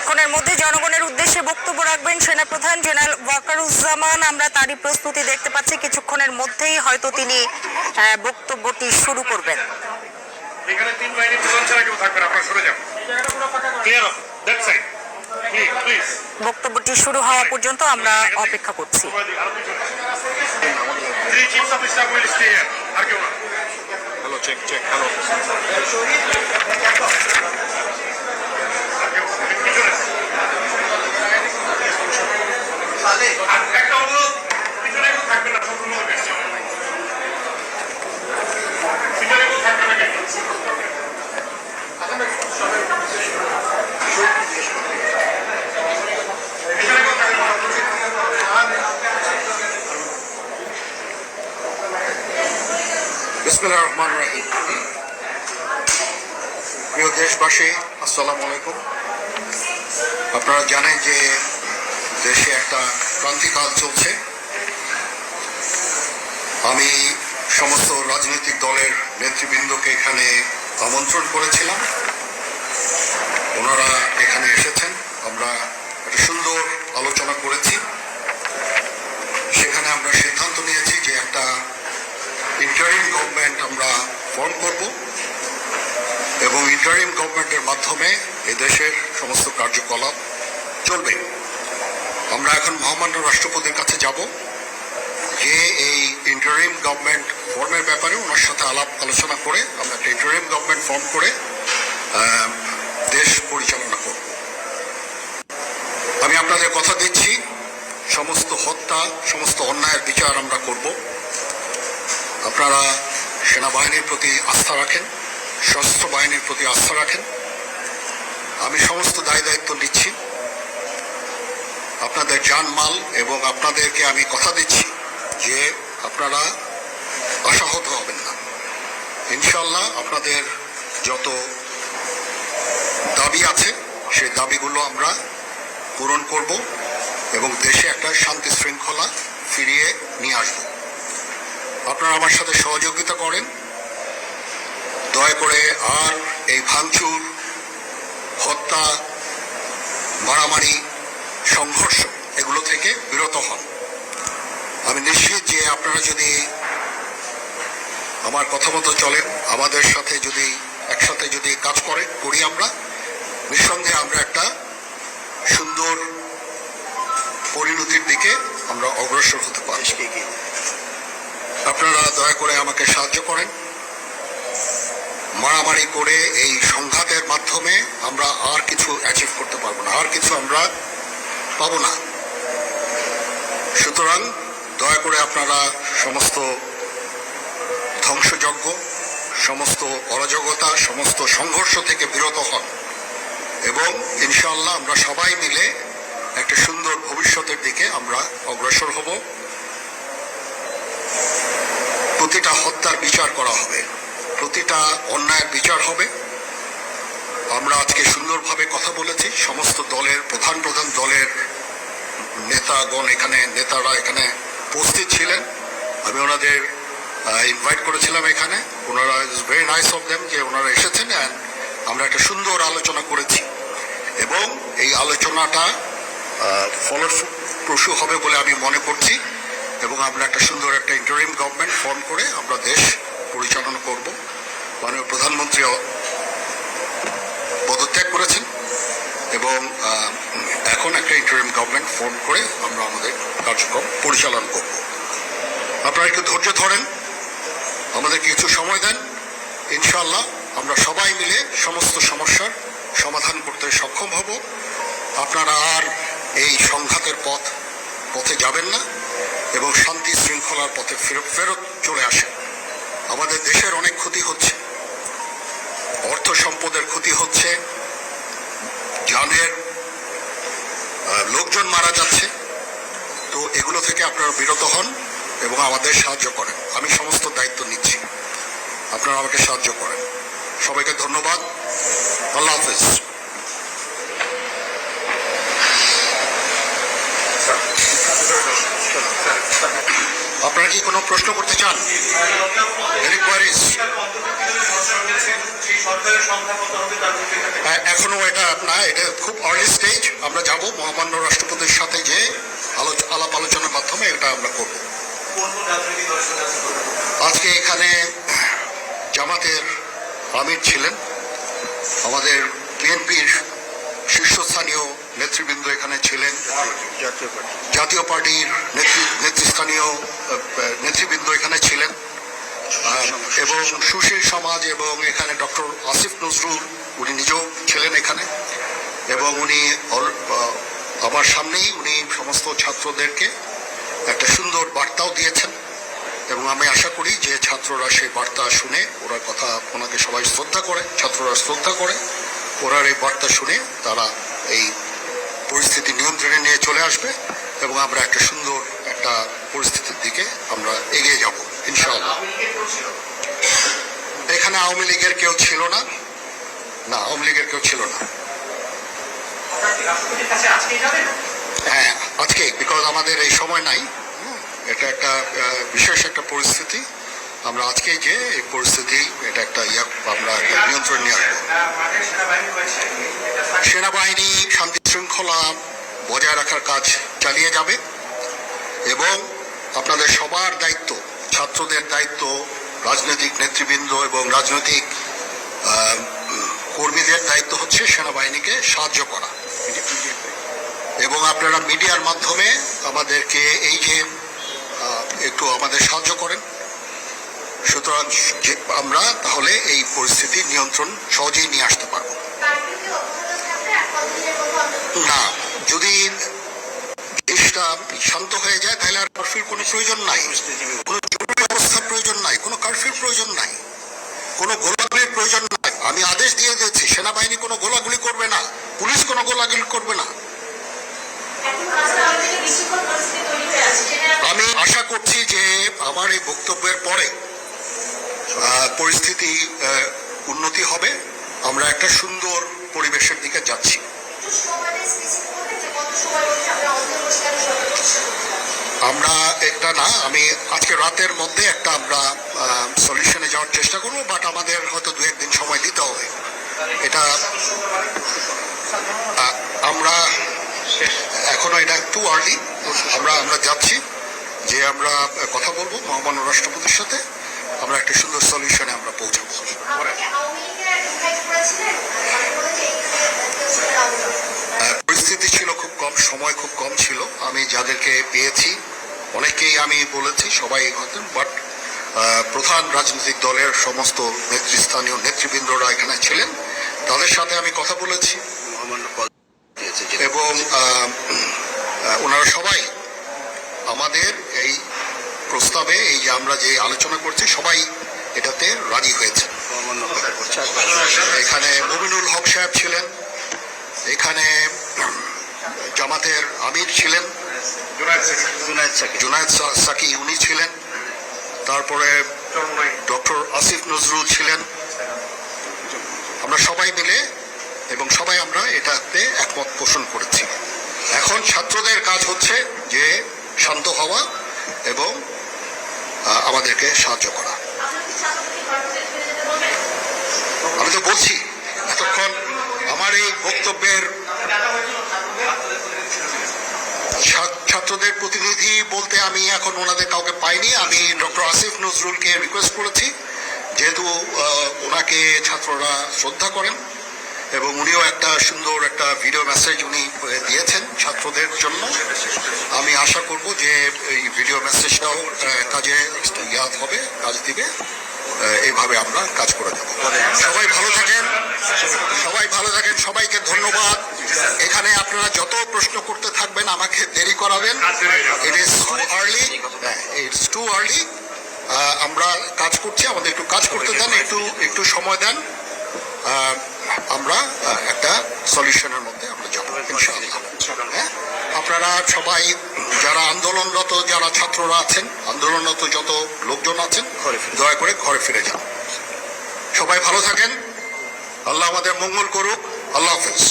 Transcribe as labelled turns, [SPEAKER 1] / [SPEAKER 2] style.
[SPEAKER 1] কিছুক্ষণের মধ্যে জনগণের উদ্দেশ্যে বক্তব্য রাখবেন সেনাপ্রধান জেনারেল ওয়াকারুজ্জামান। আমরা তারই প্রস্তুতি দেখতে পাচ্ছি, কিছুক্ষণের মধ্যেই হয়তো তিনি বক্তব্যটি শুরু করবেন।
[SPEAKER 2] এখানে তিন বাহিনী প্রধান ছাড়া কেউ থাকবে না, আপনারা সরে যান। Clear off that side please.
[SPEAKER 1] বক্তব্যটি শুরু হওয়া পর্যন্ত আমরা অপেক্ষা করছি।
[SPEAKER 2] Three chiefs of staff will stay here, আর কেউ না। Hello check check hello. একটা অনুরোধ, পিছনে কেউ থাকবে না, সম্পূর্ণ বেশি পিছনে কেউ থাকবে না। বিসমিল্লাহির রহমানির রহিম। প্রিয় দেশবাসী, আসসালামু আলাইকুম। আপনারা জানেন যে দেশে একটা ক্রান্তিকাল চলছে। আমি সমস্ত রাজনৈতিক দলের নেতৃবৃন্দকে এখানে আমন্ত্রণ করেছিলাম, ওনারা এখানে এসেছেন। আমরা একটা সুন্দর আলোচনা করেছি। সেখানে আমরা সিদ্ধান্ত নিয়েছি যে একটা ইন্টারিম গভর্নমেন্ট আমরা ফর্ম করব এবং ইন্টারিম গভর্নমেন্টের মাধ্যমে এদেশের সমস্ত কার্যকলাপ চলবে। আমরা এখন মহামান্য রাষ্ট্রপতির কাছে যাব যে এই ইন্টারিম গভর্নমেন্ট ফর্মের ব্যাপারে ওনার সাথে আলাপ আলোচনা করে আমরা একটা ইন্টারিম গভর্নমেন্ট ফর্ম করে দেশ পরিচালনা করব। আমি আপনাদের কথা দিচ্ছি, সমস্ত হত্যা, সমস্ত অন্যায়ের বিচার আমরা করব। আপনারা সেনাবাহিনীর প্রতি আস্থা রাখেন, সশস্ত্র বাহিনীর প্রতি আস্থা রাখেন। আমি সমস্ত দায় দায়িত্ব নিচ্ছি, আপনাদের জানমাল, এবং আপনাদেরকে আমি কথা দিচ্ছি যে আপনারা আশাহত হবেন না। ইনশাল্লাহ আপনাদের যত দাবি আছে সেই দাবিগুলো আমরা পূরণ করব এবং দেশে একটা শান্তি শৃঙ্খলা ফিরিয়ে নিয়ে আসব। আপনারা আমার সাথে সহযোগিতা করেন, দয়া করে আর এই ভাঙচুর, হত্যা, মারামারি, সংঘর্ষ এগুলো থেকে বিরত হন। আমি নিশ্চিত যে আপনারা যদি আমার কথা মতো চলেন, আমাদের সাথে যদি একসাথে যদি কাজ করি আমরা, নিঃসন্দেহে আমরা একটা সুন্দর পরিণতির দিকে আমরা অগ্রসর হতে পারি। আপনারা দয়া করে আমাকে সাহায্য করেন। মারামারি করে এই সংঘাতের মাধ্যমে আমরা আর কিছু অ্যাচিভ করতে পারবো না, আর কিছু আমরা পাবো না। সুতরাং দয়া করে আপনারা সমস্ত ধ্বংসযজ্ঞ, সমস্ত অরাজকতা, সমস্ত সংঘর্ষ থেকে বিরত হন এবং ইনশাআল্লাহ আমরা সবাই মিলে একটা সুন্দর ভবিষ্যতের দিকে আমরা অগ্রসর হব। প্রতিটা হত্যার বিচার করা হবে, প্রতিটা অন্যায়ের বিচার হবে। আমরা আজকে সুন্দরভাবে কথা বলেছি, সমস্ত দলের প্রধান দলের নেতারা এখানে উপস্থিত ছিলেন। আমি ওনাদের ইনভাইট করেছিলাম এখানে। ওনারা ভেরি নাইস অফ দেম যে ওনারা এসেছেন, অ্যান্ড আমরা একটা সুন্দর আলোচনা করেছি এবং এই আলোচনাটা ফলপ্রসূ হবে বলে আমি মনে করছি এবং আমরা একটা সুন্দর একটা ইন্টারিম গভর্নমেন্ট ফর্ম করে আমরা দেশ পরিচালনা করব। মাননীয় প্রধানমন্ত্রী পদত্যাগ করেছেন এবং এখন একটা ইন্টারিম গভর্নমেন্ট ফর্ম করে আমরা আমাদের কার্যক্রম পরিচালনা করব। আপনারা একটু ধৈর্য ধরেন, আমাদের কিছু সময় দেন। ইনশাআল্লাহ আমরা সবাই মিলে সমস্ত সমস্যার সমাধান করতে সক্ষম হব। আপনারা আর এই সংঘাতের পথে যাবেন না এবং শান্তি শৃঙ্খলার পথে ফেরত চলে আসেন। আমাদের দেশের অনেক ক্ষতি হচ্ছে, অর্থ সম্পদের ক্ষতি হচ্ছে, জানের লোকজন মারা যাচ্ছে। তো এগুলো থেকে আপনারা বিরত হন এবং আমাদের সাহায্য করেন। আমি সমস্ত দায়িত্ব নিচ্ছি, আপনারা আমাকে সাহায্য করেন। সবাইকে ধন্যবাদ। আল্লাহ হাফেজ। আপনারা কি কোনো প্রশ্ন করতে চান? এখনো এটা খুব আর্লি স্টেজ। স্টেজ আমরা যাব মহামান্য রাষ্ট্রপতির সাথে যে আলাপ আলোচনার মাধ্যমে এটা আমরা করব। আজকে এখানে জামাতের আমির ছিলেন, আমাদের বিএনপির শীর্ষস্থানীয় নেতৃবৃন্দ এখানে ছিলেন, জাতীয় পার্টির নেতৃস্থানীয় নেতৃবৃন্দ এখানে ছিলেন, এবং সুশীল সমাজ এবং এখানে ডক্টর আসিফ নজরুল উনি নিজেও ছিলেন এখানে, এবং উনি আমার সামনেই উনি সমস্ত ছাত্রদেরকে একটা সুন্দর বার্তাও দিয়েছেন, এবং আমি আশা করি যে ছাত্ররা সেই বার্তা শুনে ওরা কথা ওনাকে সবাই শ্রদ্ধা করে, ছাত্ররা শ্রদ্ধা করে, ওরা এই বার্তা শুনে তারা এই পরিস্থিতি নিয়ন্ত্রণে নিয়ে চলে আসবে এবং আমরা একটা সুন্দর একটা পরিস্থিতির দিকে আমরা এগিয়ে যাব ইনশাআল্লাহ। এখানে আওয়ামী লীগের কেউ ছিল না, আওয়ামী লীগের কেউ ছিল না। হ্যাঁ, আজকে বিকজ আমাদের এই সময় নাই, এটা একটা বিশেষ একটা পরিস্থিতি, আমরা আজকে যে এই পরিস্থিতি এটা একটা আমরা নিয়ন্ত্রণ নিয়ে আসবো। সেনাবাহিনী শান্তি শৃঙ্খলা বজায় রাখার কাজ চালিয়ে যাবে এবং আপনাদের সবার দায়িত্ব, ছাত্রদের দায়িত্ব, রাজনৈতিক নেতৃবৃন্দ এবং রাজনৈতিক কর্মীদের দায়িত্ব হচ্ছে সেনাবাহিনীকে সাহায্য করা, এবং আপনারা মিডিয়ার মাধ্যমে আমাদেরকে এই যে একটু আমাদের সাহায্য করেন, সুতরাং আমরা তাহলে এই পরিস্থিতি নিয়ন্ত্রণ সহজেই নিয়ে আসতে পারবো। না, যদি দেশটা শান্ত হয়ে যায় তাহলে আর কারফিউর কোনো প্রয়োজন নাই, কোনো জরুরি অবস্থার প্রয়োজন নাই, কোনো কারফিউর প্রয়োজন নাই, কোনো গোলাগুলির প্রয়োজন নাই। আমি আদেশ দিয়ে দিয়েছি সেনাবাহিনী কোনো গোলাগুলি করবে না, পুলিশ কোনো গোলাগুলি করবে না। আমি আশা করছি যে আমার এই বক্তব্যের পরে পরিস্থিতি উন্নতি হবে, আমরা একটা সুন্দর পরিবেশের দিকে যাচ্ছি। আমরা একটা না, আমি আজকে রাতের মধ্যে একটা আমরা সলিউশনে যাওয়ার চেষ্টা করবো, বাট আমাদের হয়তো 2-1 দিন সময় দিতে হবে। এটা আমরা এখনো এটা টু আর্লি, আমরা যাচ্ছি যে আমরা কথা বলবো মহামান্য রাষ্ট্রপতির সাথে, আমরা একটা সুন্দর সলিউশনে আমরা পৌঁছাবো। পরিস্থিতি ছিল খুব কম, সময় খুব কম ছিল, আমি যাদেরকে পেয়েছি অনেকেই আমি বলেছি সবাই হতেন, বাট প্রধান রাজনৈতিক দলের সমস্ত নেতৃস্থানীয় নেতৃবৃন্দরা এখানে ছিলেন, তাদের সাথে আমি কথা বলেছি এবং ওনারা সবাই আমাদের এই প্রস্তাবে, এই যে আমরা যে আলোচনা করছি, সবাই এটাতে রাজি হয়েছে। এখানে মুমিনুল হক সাহেব ছিলেন, এখানে জামাতের আমির ছিলেন, জুনায়েদ সাকি উনি ছিলেন, তারপরে ডক্টর আসিফ নজরুল ছিলেন, আমরা সবাই মিলে এবং সবাই আমরা এটাতে একমত পোষণ করেছি। এখন ছাত্রদের কাজ হচ্ছে যে শান্ত হওয়া এবং আমাদেরকে সাহায্য করা। আমি তো বলছি এতক্ষণ আমার এই বক্তব্যের ছাত্রদের প্রতিনিধি বলতে আমি এখন ওনাদের কাউকে পাইনি। আমি ডক্টর আসিফ নজরুলকে রিকোয়েস্ট করেছি, যেহেতু ওনাকে ছাত্ররা শ্রদ্ধা করেন এবং উনিও একটা সুন্দর একটা ভিডিও মেসেজ উনি দিয়েছেন ছাত্রদের জন্য। আমি আশা করব যে এই ভিডিও মেসেজটাও কাজে হবে, কাজ দিবে, এইভাবে আমরা কাজ করে দেবো। সবাই ভালো থাকেন, সবাইকে ধন্যবাদ। এখানে আপনারা যত প্রশ্ন করতে থাকবেন আমাকে দেরি করাবেন, ইটস টু আর্লি। আমরা কাজ করছি, আমাদের একটু কাজ করতে দেন, একটু সময় দেন, আমরা একটা সলিউশনের মধ্যে আমরা যাবো ইনশাআল্লাহ। হ্যাঁ, আপনারা সবাই যারা আন্দোলনরত, যারা ছাত্ররা আছেন, আন্দোলনরত যত লোকজন আছেন, দয়া করে ঘরে ফিরে যান। সবাই ভালো থাকেন, আল্লাহ আমাদের মঙ্গল করুক। আল্লাহ হাফেজ।